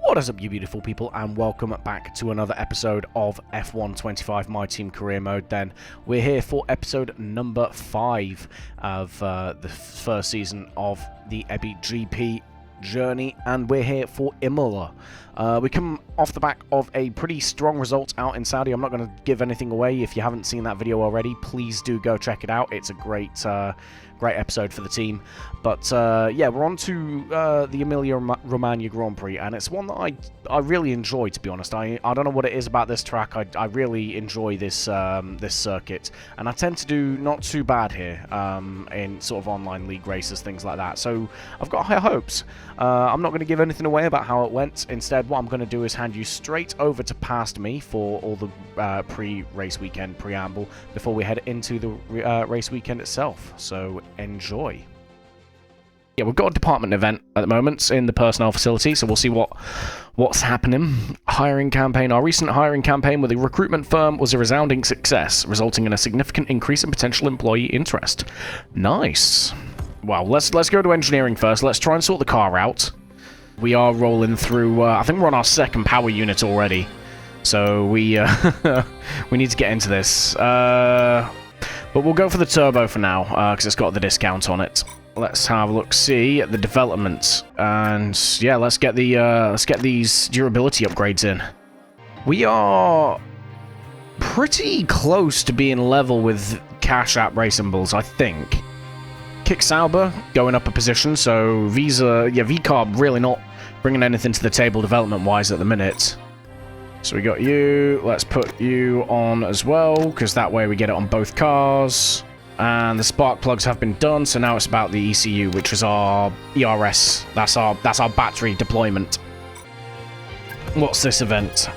What is up, you beautiful people, and welcome back to another episode of F125 My Team Career Mode. Then we're here for episode number 5 of the first season of the Ebi GP journey, and we're here for Imola. We come off the back of a pretty strong result out in Saudi. I'm not going to give anything away. If you haven't seen that video already, please do go check it out. It's a great episode for the team. But yeah, we're on to the Emilia-Romagna Grand Prix, and it's one that I really enjoy, to be honest. I don't know what it is about this track. I really enjoy this this circuit, and I tend to do not too bad here in sort of online league races, things like that. So I've got high hopes. I'm not going to give anything away about how it went. Instead, what I'm going to do is hand you straight over to past me for all the pre-race weekend preamble before we head into the race weekend itself. So enjoy. Yeah, we've got a department event at the moment in the personnel facility, so we'll see what's happening. Hiring campaign. Our recent hiring campaign with a recruitment firm was a resounding success, resulting in a significant increase in potential employee interest. Nice. Well, let's go to engineering first. Let's try and sort the car out. We are rolling through. I think we're on our second power unit already, so we we need to get into this. But we'll go for the turbo for now because it's got the discount on it. Let's have a look, see at the development, and yeah, let's get these durability upgrades in. We are pretty close to being level with Cash App Racing Bulls, I think. Kick Sauber going up a position, so VCarb really not bringing anything to the table development-wise at the minute. So we got you. Let's put you on as well, because that way we get it on both cars. And the spark plugs have been done, so now it's about the ECU, which is our ERS. That's our battery deployment. What's this event?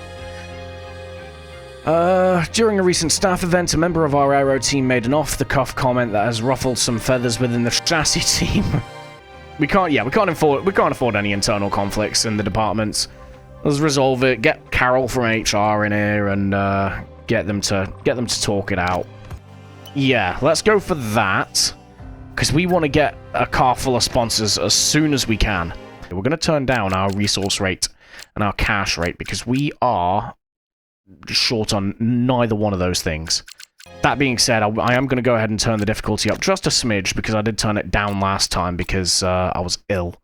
During a recent staff event, a member of our aero team made an off-the-cuff comment that has ruffled some feathers within the chassis team. we can't afford any internal conflicts in the departments. Let's resolve it. Get Carol from HR in here and get them to talk it out. Yeah, let's go for that, because we want to get a car full of sponsors as soon as we can. We're going to turn down our resource rate and our cash rate, because we are short on neither one of those things. That being said, I am going to go ahead and turn the difficulty up just a smidge, because I did turn it down last time because I was ill.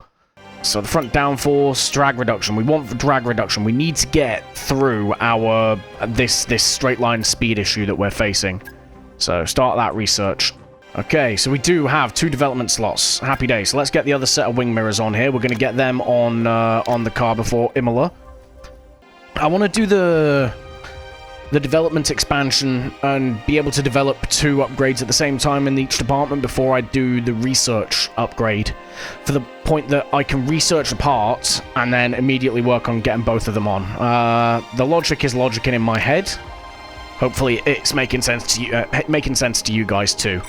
So the front downforce, drag reduction. We want drag reduction. We need to get through our this straight line speed issue that we're facing. So start that research. Okay, so we do have 2 development slots. Happy days. So let's get the other set of wing mirrors on here. We're going to get them on the car before Imola. I want to do the development expansion and be able to develop 2 upgrades at the same time in each department before I do the research upgrade, for the point that I can research a part and then immediately work on getting both of them on. The logic is logicking in my head. Hopefully it's making sense to you guys too.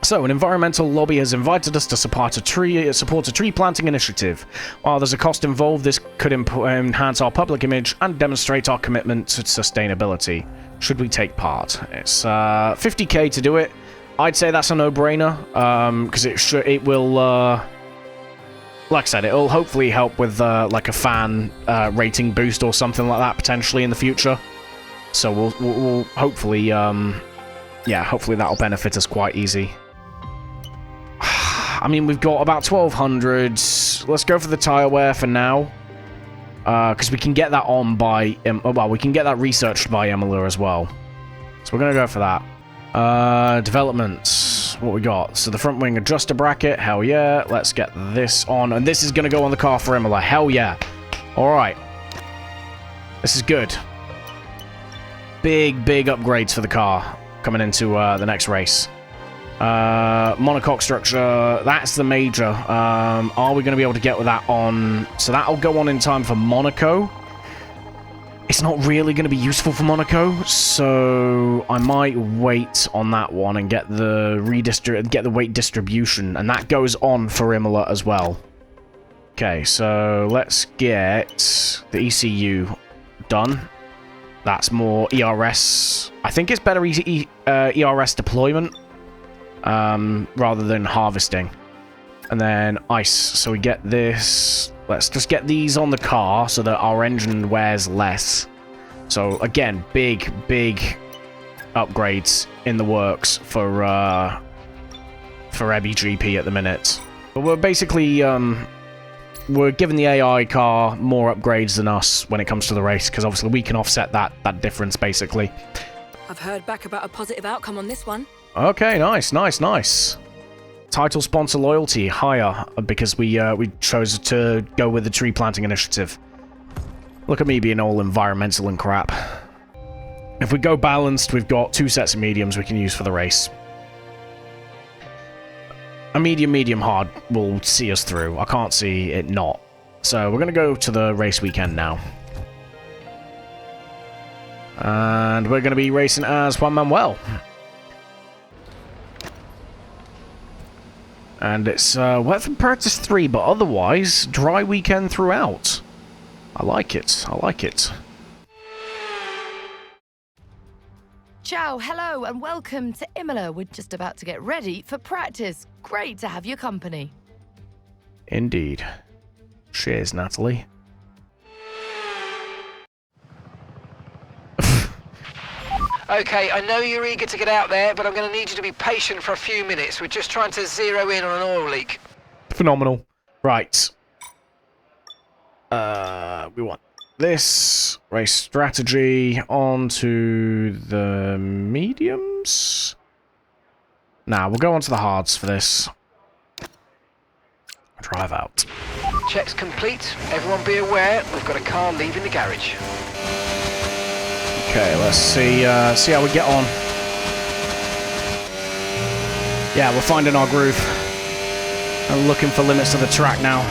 So, an environmental lobby has invited us to support a tree planting initiative. While there's a cost involved, this could enhance our public image and demonstrate our commitment to sustainability. Should we take part? It's 50k to do it. I'd say that's a no-brainer, because it will, like I said, it'll hopefully help with like a fan rating boost or something like that potentially in the future. So we'll hopefully, yeah, hopefully that'll benefit us quite easy. I mean, we've got about 1,200. Let's go for the tire wear for now, because we can get that on by, well, we can get that researched by Imola as well. So we're gonna go for that. Development. What we got? So the front wing adjuster bracket. Hell yeah. Let's get this on, and this is gonna go on the car for Imola. Hell yeah. All right. This is good. Big upgrades for the car coming into the next race. Monocoque structure, that's the major. Are we going to be able to get with that on? So that'll go on in time for Monaco. It's not really going to be useful for Monaco, so I might wait on that one and get the weight distribution, and that goes on for Imola as well. Okay, so let's get the ECU done. That's more ERS. I think it's better ERS deployment rather than harvesting. And then ice. So we get this. let's just get these on the car so that our engine wears less. So, again, big upgrades in the works for EBGP at the minute. But we're basically, we're giving the AI car more upgrades than us when it comes to the race, because obviously we can offset that difference, basically. I've heard back about a positive outcome on this one. Okay, nice. Title sponsor loyalty higher because we chose to go with the tree planting initiative. Look at me being all environmental and crap. If we go balanced, we've got 2 sets of mediums we can use for the race. A medium hard will see us through. I can't see it not. So we're going to go to the race weekend now. And we're going to be racing as Juan Manuel. And it's wet for practice 3, but otherwise, dry weekend throughout. I like it. Ciao, hello, and welcome to Imola. We're just about to get ready for practice. Great to have your company. Indeed. Cheers, Natalie. Okay, I know you're eager to get out there, but I'm going to need you to be patient for a few minutes. We're just trying to zero in on an oil leak. Phenomenal. Right. We want this. Race strategy onto the mediums. Nah, we'll go onto the hards for this. Drive out. Checks complete. Everyone be aware, we've got a car leaving the garage. Okay, let's see how we get on. Yeah, we're finding our groove. I'm looking for limits to the track now.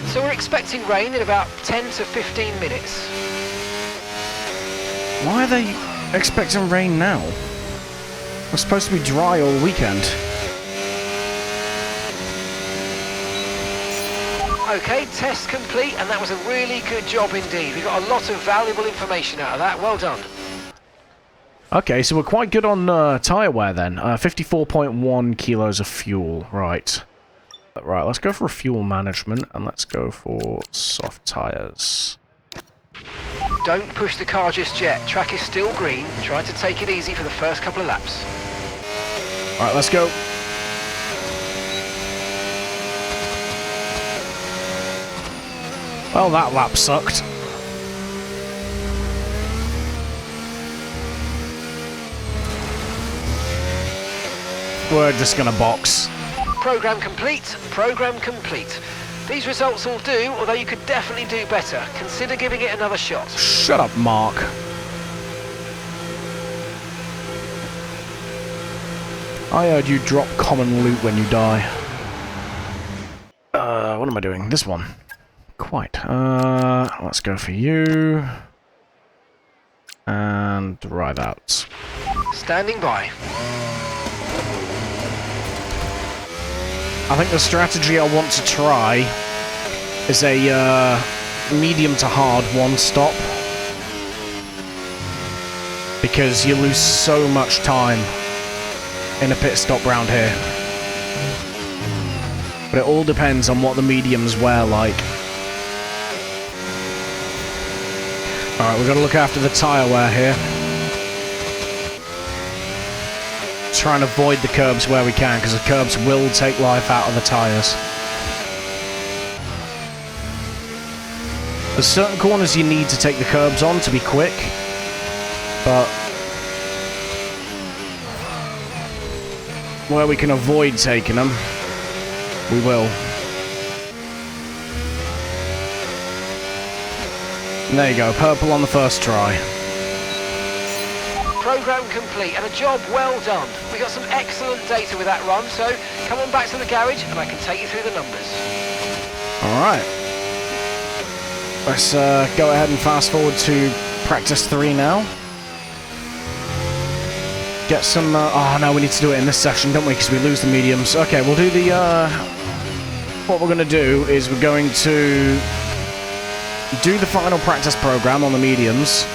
So we're expecting rain in about 10 to 15 minutes. Why are they expecting rain now? We're supposed to be dry all weekend. Okay, test complete, and that was a really good job indeed. We got a lot of valuable information out of that. Well done. Okay, so we're quite good on tyre wear then. 54.1 kilos of fuel. Right. Right, let's go for fuel management, and let's go for soft tyres. Don't push the car just yet. Track is still green. Try to take it easy for the first couple of laps. Alright, let's go. Well, that lap sucked. We're just gonna box. Program complete. Program complete. These results will do, although you could definitely do better. Consider giving it another shot. Shut up, Mark. I heard you drop common loot when you die. What am I doing? This one. Quite. Let's go for you. And drive out. Standing by. I think the strategy I want to try is a medium to hard one-stop. Because you lose so much time in a pit stop round here. But it all depends on what the mediums wear like. Alright, we've got to look after the tyre wear here. Try and avoid the curbs where we can, because the curbs will take life out of the tyres. There's certain corners you need to take the curbs on to be quick, but where we can avoid taking them, we will. And there you go, purple on the first try. Program complete, and a job well done. We got some excellent data with that run, so come on back to the garage and I can take you through the numbers. Alright. Let's go ahead and fast forward to practice 3 now. Get some... oh no, we need to do it in this session, don't we? Because we lose the mediums. Okay, we'll do the... what we're going to do is we're going to do the final practice program on the mediums,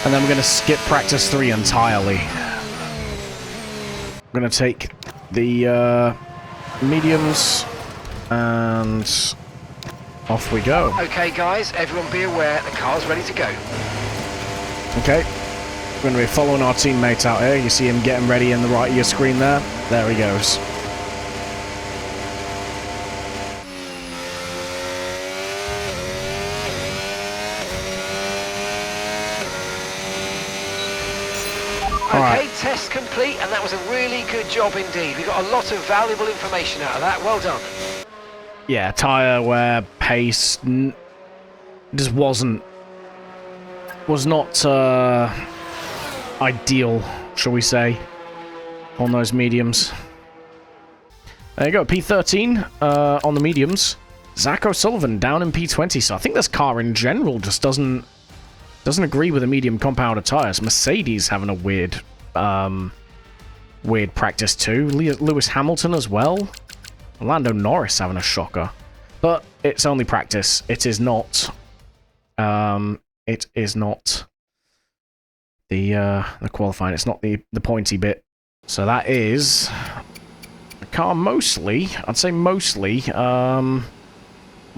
and then we're going to skip practice 3 entirely. I'm going to take the mediums, and off we go. Okay, guys, everyone be aware, the car's ready to go. Okay, we're going to be following our teammate out here. You see him getting ready in the right of your screen there. There he goes. Okay, Alright. test complete, and that was a really good job indeed. We got a lot of valuable information out of that. Well done. Yeah, tyre wear, pace, just was not ideal, shall we say, on those mediums. There you go, P13 on the mediums. Zach O'Sullivan down in P20, so I think this car in general just doesn't agree with the medium compound tyres. Mercedes having a weird practice too. Lewis Hamilton as well. Lando Norris having a shocker. But it's only practice. It is not the qualifying. It's not the pointy bit. So that is the car mostly, I'd say mostly,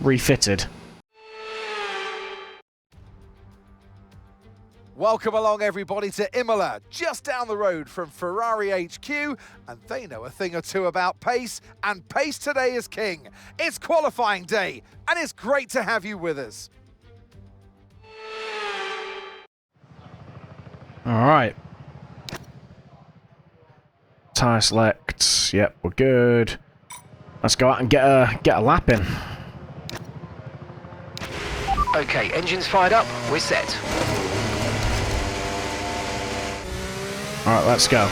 refitted. Welcome along, everybody, to Imola, just down the road from Ferrari HQ, and they know a thing or two about pace, and pace today is king. It's qualifying day, and it's great to have you with us. All right. Tire select. Yep, we're good. Let's go out and get a lap in. Okay, engines fired up, we're set. Alright, let's go.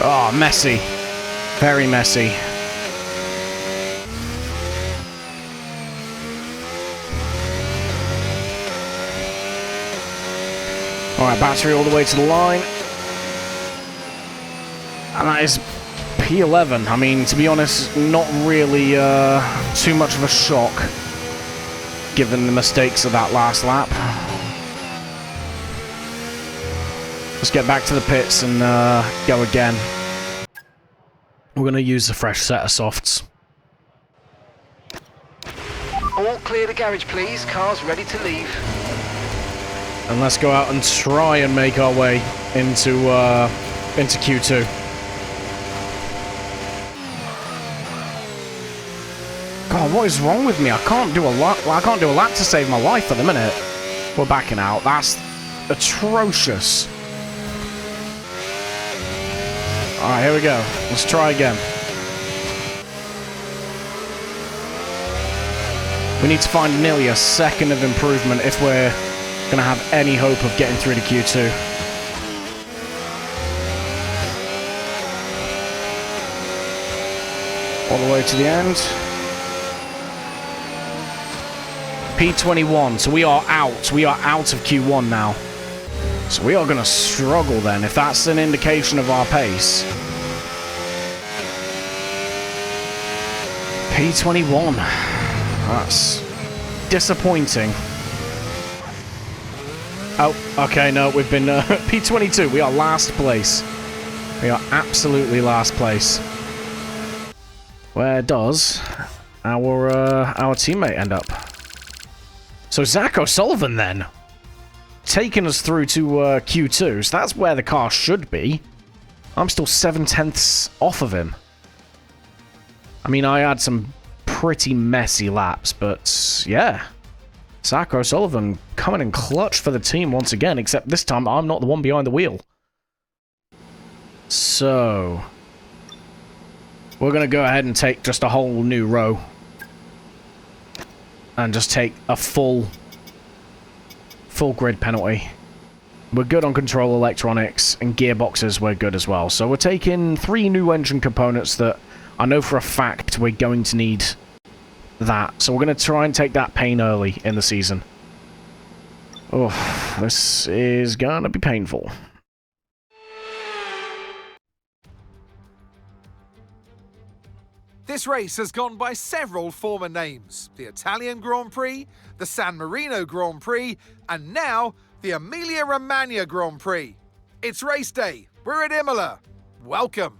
Oh, messy. Very messy. Alright, battery all the way to the line. And that is P11. I mean, to be honest, not really too much of a shock, given the mistakes of that last lap. Let's get back to the pits and go again. We're going to use a fresh set of softs. All clear the garage, please. Car's ready to leave. And let's go out and try and make our way into Q2. God, what is wrong with me? I can't do a lap. I can't do a lap to save my life at the minute. We're backing out. That's atrocious. All right, here we go. Let's try again. We need to find nearly a second of improvement if we're going to have any hope of getting through to Q2. All the way to the end. P21, so we are out. We are out of Q1 now. So we are going to struggle then, if that's an indication of our pace. P21. That's disappointing. Oh, okay, no, we've been P22. We are last place. We are absolutely last place. Where does our teammate end up? So Zach O'Sullivan then, taking us through to Q2. So that's where the car should be. I'm still 7/10 off of him. I mean, I had some pretty messy laps, but yeah. Zach O'Sullivan coming in clutch for the team once again, except this time I'm not the one behind the wheel. So we're going to go ahead and take just a whole new row. And just take a full grid penalty. We're good on control electronics, and gearboxes we're good as well. So we're taking 3 new engine components that I know for a fact we're going to need that. So we're going to try and take that pain early in the season. Oh, this is going to be painful. This race has gone by several former names. The Italian Grand Prix, the San Marino Grand Prix, and now the Emilia-Romagna Grand Prix. It's race day. We're at Imola. Welcome.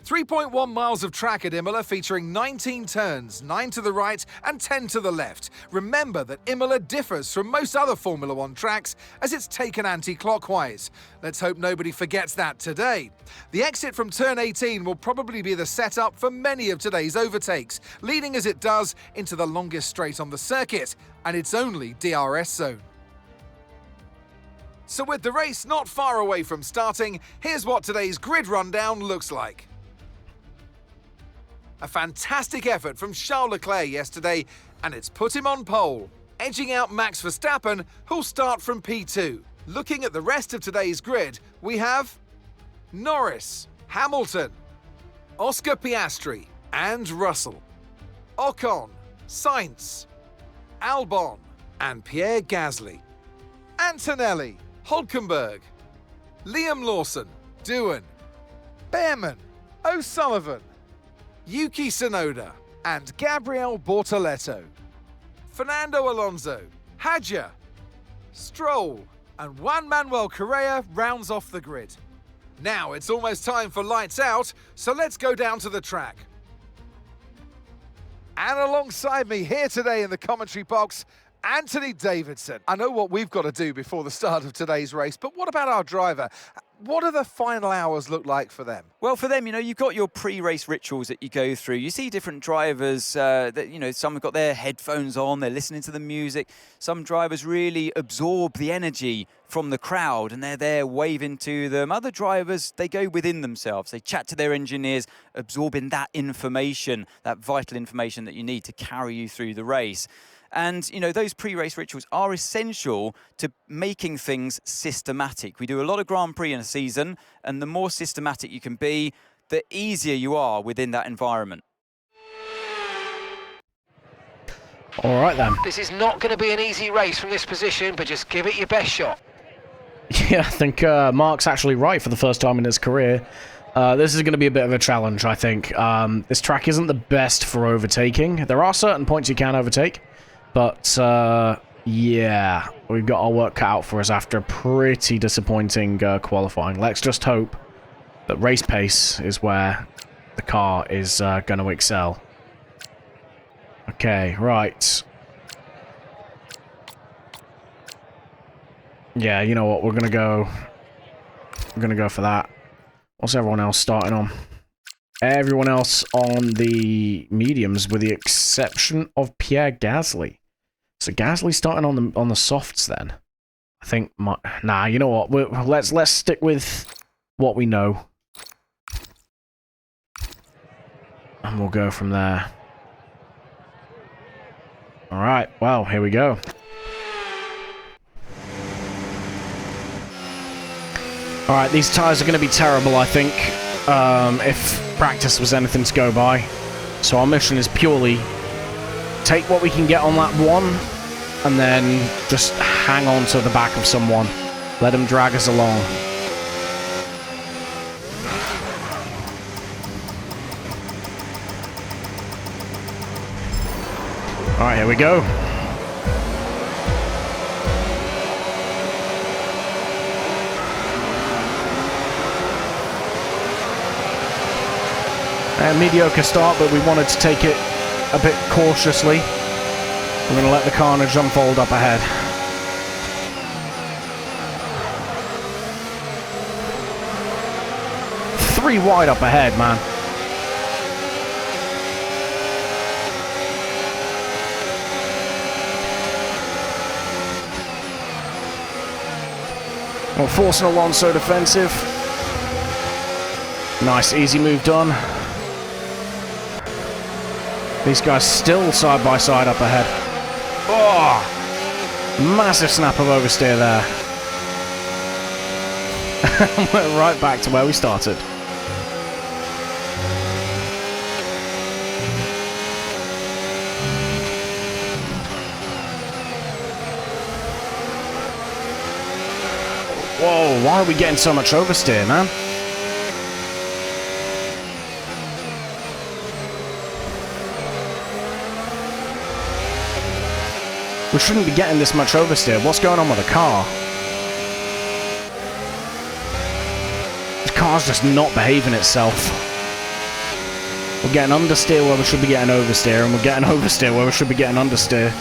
3.1 miles of track at Imola featuring 19 turns, 9 to the right and 10 to the left. Remember that Imola differs from most other Formula One tracks as it's taken anti-clockwise. Let's hope nobody forgets that today. The exit from turn 18 will probably be the setup for many of today's overtakes, leading as it does into the longest straight on the circuit and its only DRS zone. So with the race not far away from starting, here's what today's grid rundown looks like. A fantastic effort from Charles Leclerc yesterday, and it's put him on pole, edging out Max Verstappen, who'll start from P2. Looking at the rest of today's grid, we have Norris, Hamilton, Oscar Piastri, and Russell, Ocon, Sainz, Albon, and Pierre Gasly, Antonelli, Hulkenberg, Liam Lawson, Doohan, Behrman, O'Sullivan, Yuki Tsunoda, and Gabriel Bortoleto, Fernando Alonso, Hadja, Stroll, and Juan Manuel Correa rounds off the grid. Now it's almost time for lights out, so let's go down to the track. And alongside me here today in the commentary box, Anthony Davidson. I know what we've got to do before the start of today's race, but what about our driver? What do the final hours look like for them? Well, for them, you've got your pre-race rituals that you go through. You see different drivers that, some have got their headphones on, they're listening to the music. Some drivers really absorb the energy from the crowd and they're there waving to them. Other drivers, they go within themselves. They chat to their engineers, absorbing that information, that vital information that you need to carry you through the race. And, those pre-race rituals are essential to making things systematic. We do a lot of Grand Prix in a season, and the more systematic you can be, the easier you are within that environment. All right, then. This is not going to be an easy race from this position, but just give it your best shot. Yeah, I think Mark's actually right for the first time in his career. This is going to be a bit of a challenge, I think. This track isn't the best for overtaking. There are certain points you can overtake. But, yeah, we've got our work cut out for us after a pretty disappointing qualifying. Let's just hope that race pace is where the car is going to excel. Okay, right. Yeah, you know what, we're going to go for that. What's everyone else starting on? Everyone else on the mediums with the exception of Pierre Gasly. So Gasly starting on the softs then. I think nah, you know what? Let's stick with what we know. And we'll go from there. All right. Well, here we go. All right, these tires are going to be terrible, I think. If practice was anything to go by. So our mission is purely take what we can get on lap 1 and then just hang on to the back of someone. Let them drag us along. Alright, here we go. A mediocre start, but we wanted to take it a bit cautiously. We're going to let the carnage unfold up ahead. Three wide up ahead, man. Well, forcing Alonso defensive. Nice, easy move done. These guys still side by side up ahead. Oh! Massive snap of oversteer there. We're right back to where we started. Whoa, why are we getting so much oversteer, man? We shouldn't be getting this much oversteer. What's going on with the car? The car's just not behaving itself. We're getting understeer where we should be getting oversteer, and we're getting oversteer where we should be getting understeer.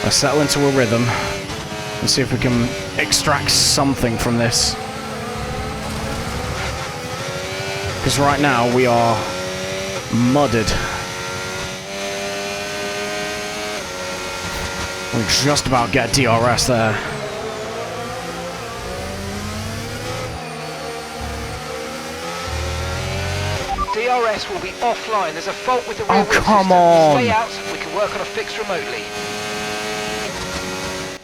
Let's settle into a rhythm and see if we can extract something from this. Because right now we are mudded. We just about get DRS there. DRS will be offline. There's a fault with the Oh, rear wheel come system. on. Stay out. We can work on a fix remotely.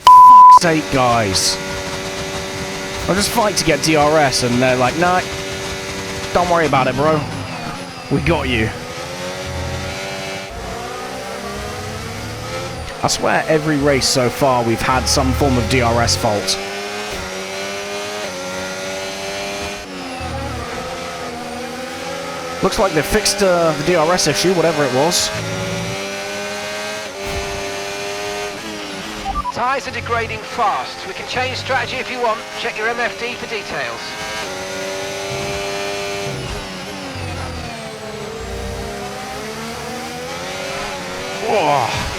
Fuck's sake, guys. I'll just fight to get DRS, and they're like, nah, don't worry about it, bro. We got you. I swear every race so far we've had some form of DRS fault. Looks like they fixed the DRS issue, whatever it was. Tyres are degrading fast. We can change strategy if you want. Check your MFD for details. Oh.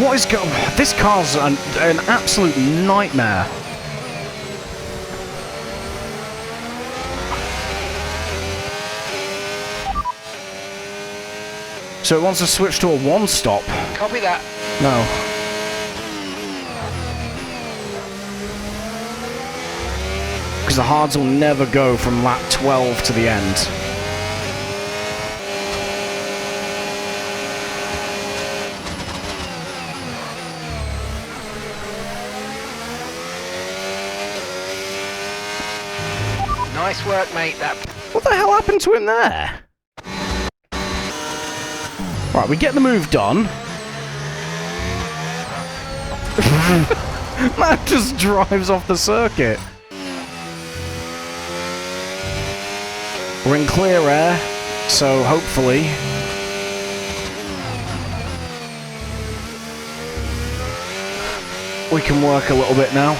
What is going? This car's an absolute nightmare. So it wants to switch to a one-stop. Copy that. No. Because the hards will never go from lap 12 to the end. Nice work, mate. That. What the hell happened to him there? Right, we get the move done. Man just drives off the circuit. We're in clear air, so hopefully we can work a little bit now.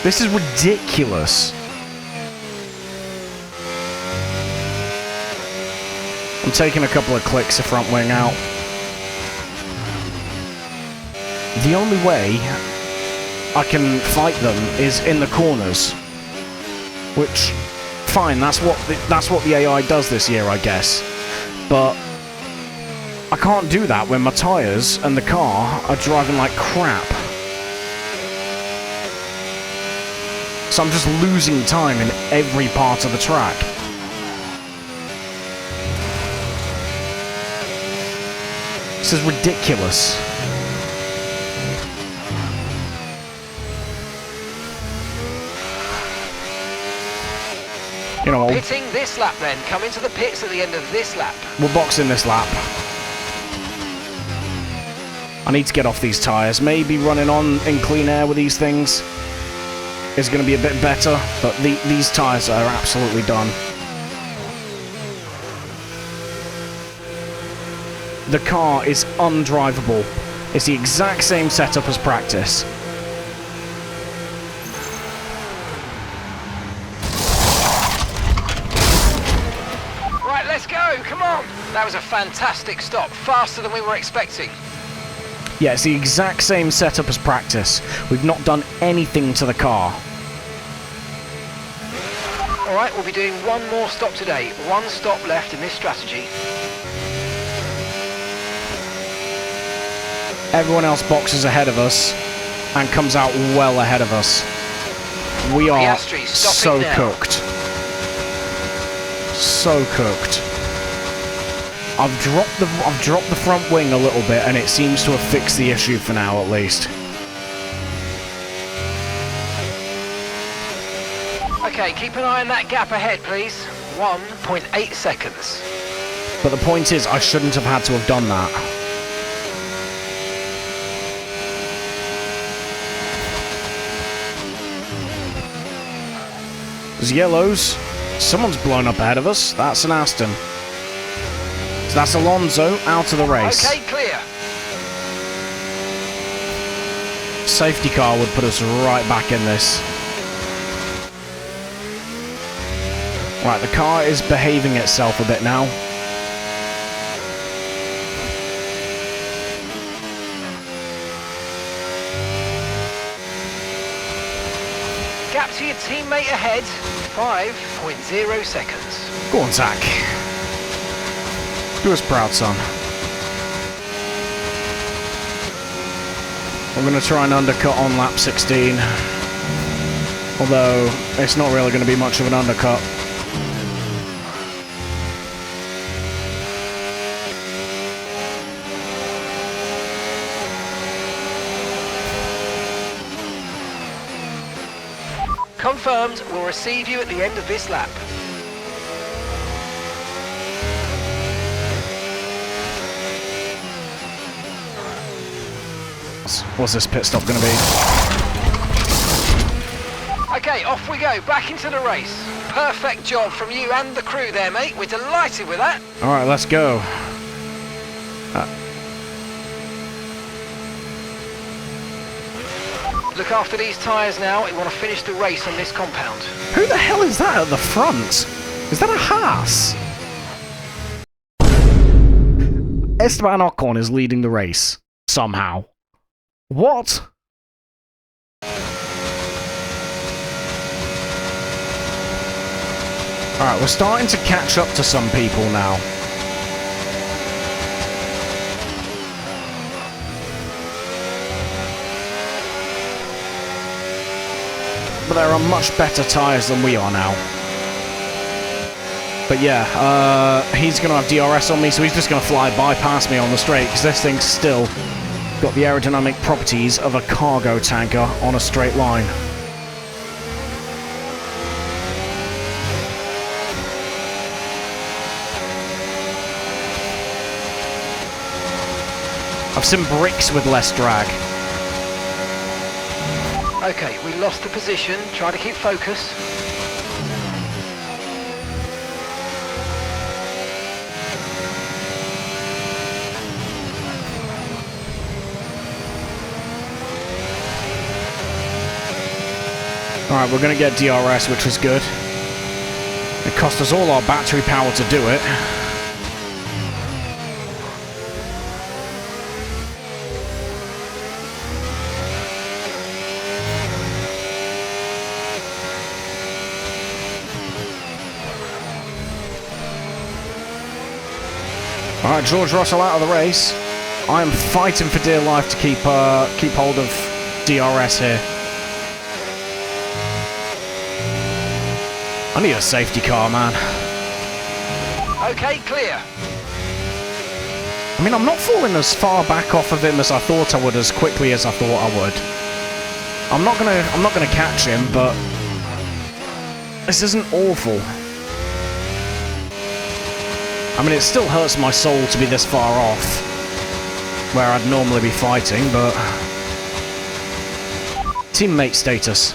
This is ridiculous. I'm taking a couple of clicks of front wing out. The only way I can fight them is in the corners. Which, fine, that's what the AI does this year, I guess. But I can't do that when my tyres and the car are driving like crap. So I'm just losing time in every part of the track. This is ridiculous. You know, Pitting this lap then. Come into the pits at the end of this lap. we're boxing this lap. I need to get off these tyres. Maybe running on in clean air with these things is going to be a bit better, but these tyres are absolutely done. The car is undrivable. It's the exact same setup as practice. Right, let's go. Come on. That was a fantastic stop. Faster than we were expecting. Yeah, it's the exact same setup as practice. We've not done anything to the car. All right, we'll be doing one more stop today. One stop left in this strategy. Everyone else boxes ahead of us and comes out well ahead of us. We are Piastri, so stopping now. cooked. So cooked. I've dropped the front wing a little bit, and it seems to have fixed the issue for now, at least. Okay, keep an eye on that gap ahead, please. 1.8 seconds. But the point is, I shouldn't have had to have done that. There's yellows. Someone's blown up ahead of us. That's an Aston. So that's Alonso out of the race. Okay, clear. Safety car would put us right back in this. Right, the car is behaving itself a bit now. Gap to your teammate ahead, 5.0 seconds. Go on, Zach. Do us proud, son. We're going to try and undercut on lap 16. Although, it's not really going to be much of an undercut. Confirmed, we'll receive you at the end of this lap. What's this pit stop going to be? Okay, off we go, back into the race. Perfect job from you and the crew there, mate. We're delighted with that. All right, let's go. Look after these tyres now. We want to finish the race on this compound. Who the hell is that at the front? Is that a Haas? Esteban Ocon is leading the race. Somehow. What? Alright, we're starting to catch up to some people now. But there are much better tyres than we are now. But yeah, he's going to have DRS on me, so he's just going to fly past me on the straight, because this thing's still got the aerodynamic properties of a cargo tanker on a straight line. I've seen bricks with less drag. Okay, we lost the position. Try to keep focus. Alright, we're going to get DRS, which is good. It cost us all our battery power to do it. Alright, George Russell out of the race. I am fighting for dear life to keep hold of DRS here. I need a safety car, man. Okay, clear. I mean, I'm not falling as far back off of him as I thought I would, as quickly as I thought I would. I'm not gonna catch him, but this isn't awful. I mean, it still hurts my soul to be this far off where I'd normally be fighting, but teammate status.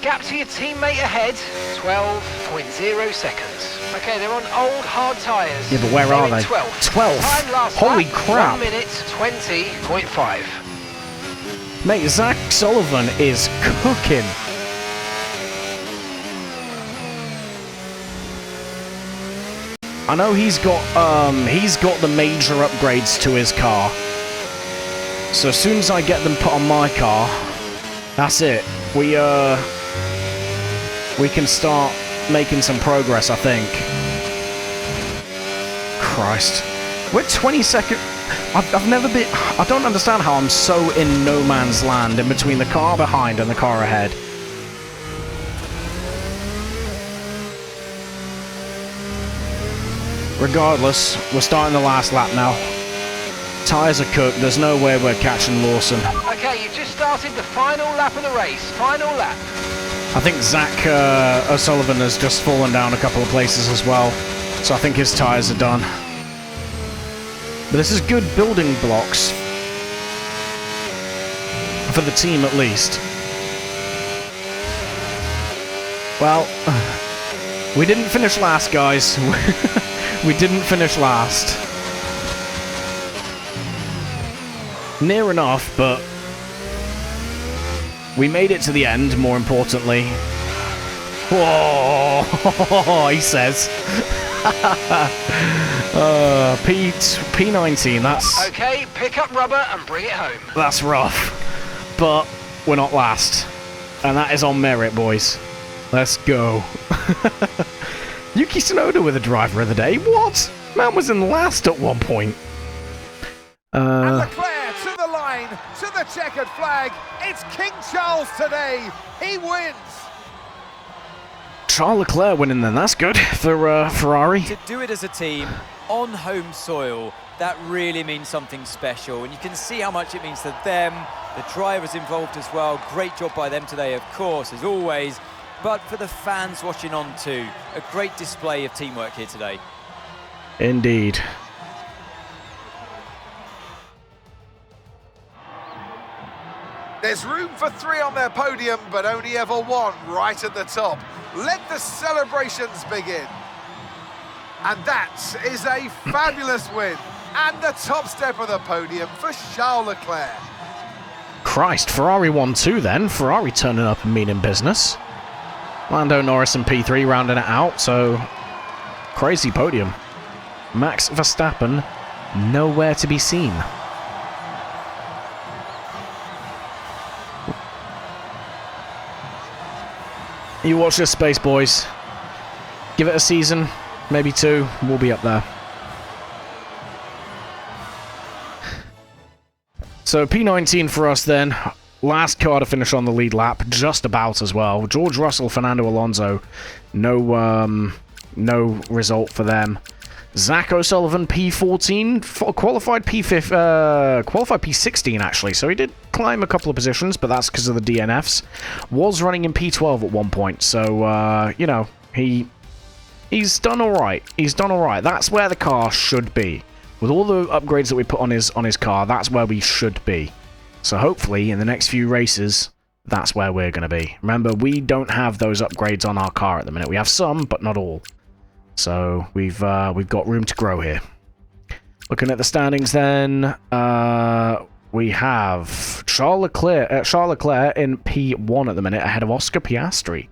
Gap to your teammate ahead, 12.0 seconds. Okay, they're on old hard tyres. Yeah, but where are they? 12. 12? Time last Holy lap, crap. 1 minute, 20.5. Mate, Zach Sullivan is cooking. I know he's got the major upgrades to his car. So as soon as I get them put on my car, that's it. We can start making some progress, I think. Christ. We're 22nd. I've never been... I don't understand how I'm so in no man's land in between the car behind and the car ahead. Regardless, we're starting the last lap now. Tyres are cooked. There's no way we're catching Lawson. Okay, you've just started the final lap of the race. Final lap. I think Zach O'Sullivan has just fallen down a couple of places as well. So I think his tyres are done. But this is good building blocks. For the team, at least. Well, we didn't finish last, guys. We didn't finish last. Near enough, but we made it to the end, more importantly. Whoa, he says. P19, that's... Okay, pick up rubber and bring it home. That's rough. But we're not last. And that is on merit, boys. Let's go. Yuki Tsunoda with the driver of the day. What? Man was in last at one point. And Leclerc to the line, to the checkered flag. It's King Charles today. He wins. Charles Leclerc winning then. That's good for Ferrari. To do it as a team on home soil, that really means something special. And you can see how much it means to them, the drivers involved as well. Great job by them today, of course, as always. But for the fans watching on too, a great display of teamwork here today. Indeed. There's room for 3 on their podium, but only ever 1 right at the top. Let the celebrations begin. And that is a fabulous win. And the top step of the podium for Charles Leclerc. Christ, Ferrari won too then. Ferrari turning up and meaning business. Lando Norris and P3 rounding it out, so crazy podium. Max Verstappen nowhere to be seen. You watch this space, boys. Give it a season, maybe 2, we'll be up there. So P19 for us then. Last car to finish on the lead lap, just about as well. George Russell, Fernando Alonso, no result for them. Zach O'Sullivan, P14, qualified P16 actually, so he did climb a couple of positions, but that's because of the DNFs. Was running in P12 at one point, so you know, he's done all right. He's done all right. That's where the car should be. With all the upgrades that we put on his car, that's where we should be. So hopefully, in the next few races, that's where we're going to be. Remember, we don't have those upgrades on our car at the minute. We have some, but not all. So we've got room to grow here. Looking at the standings, then we have Charles Leclerc in P1 at the minute, ahead of Oscar Piastri.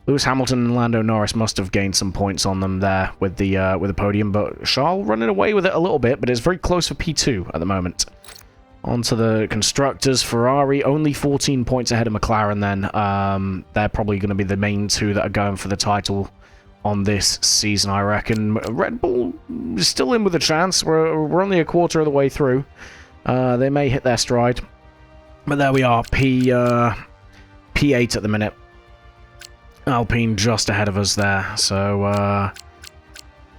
Lewis Hamilton and Lando Norris must have gained some points on them there with the podium, but Charles running away with it a little bit, but it's very close for P2 at the moment. On to the constructors. Ferrari only 14 points ahead of McLaren then. They're probably going to be the main 2 that are going for the title on this season, I reckon. Red Bull is still in with a chance. We're only a quarter of the way through. They may hit their stride. But there we are, P8 at the minute. Alpine just ahead of us there. So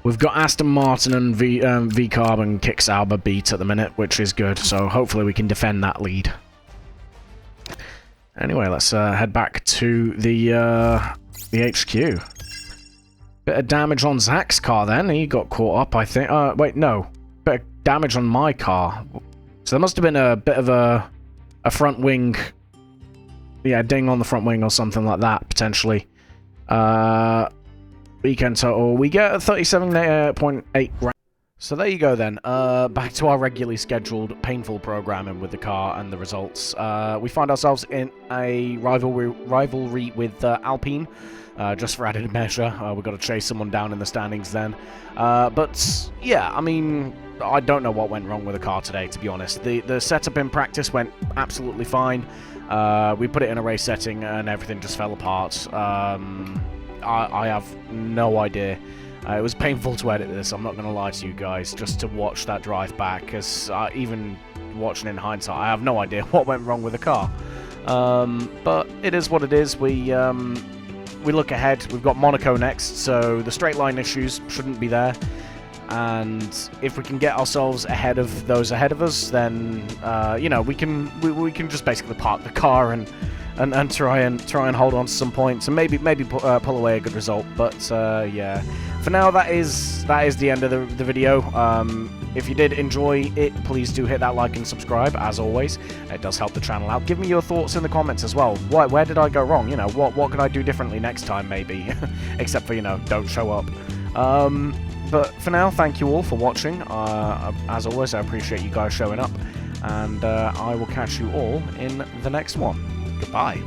we've got Aston Martin and V-Carb and Kick Sauber beat at the minute, which is good. So hopefully we can defend that lead. Anyway, let's head back to the HQ. Bit of damage on Zach's car then. He got caught up, I think. Wait, no. Bit of damage on my car. So there must have been a bit of a front wing. Yeah, ding on the front wing or something like that, potentially. Weekend total. We get a 37.8 grand. So there you go then. Back to our regularly scheduled painful programming with the car and the results. We find ourselves in a rivalry with Alpine. Just for added measure, we've got to chase someone down in the standings then. But yeah, I mean, I don't know what went wrong with the car today, to be honest. The setup in practice went absolutely fine. We put it in a race setting and everything just fell apart. I have no idea. It was painful to edit this, I'm not going to lie to you guys, just to watch that drive back, because even watching in hindsight, I have no idea what went wrong with the car. But it is what it is. We look ahead. We've got Monaco next, so the straight line issues shouldn't be there. And if we can get ourselves ahead of those ahead of us, then you know, we can just basically park the car and try and hold on to some points and maybe pull away a good result. But yeah, for now that is that is the end of the video. If you did enjoy it, please do hit that like and subscribe, as always. It does help the channel out. Give me your thoughts in the comments as well. Where did I go wrong? You know, what could I do differently next time, maybe? Except for, you know, don't show up. But for now, thank you all for watching. As always, I appreciate you guys showing up. And I will catch you all in the next one. Goodbye.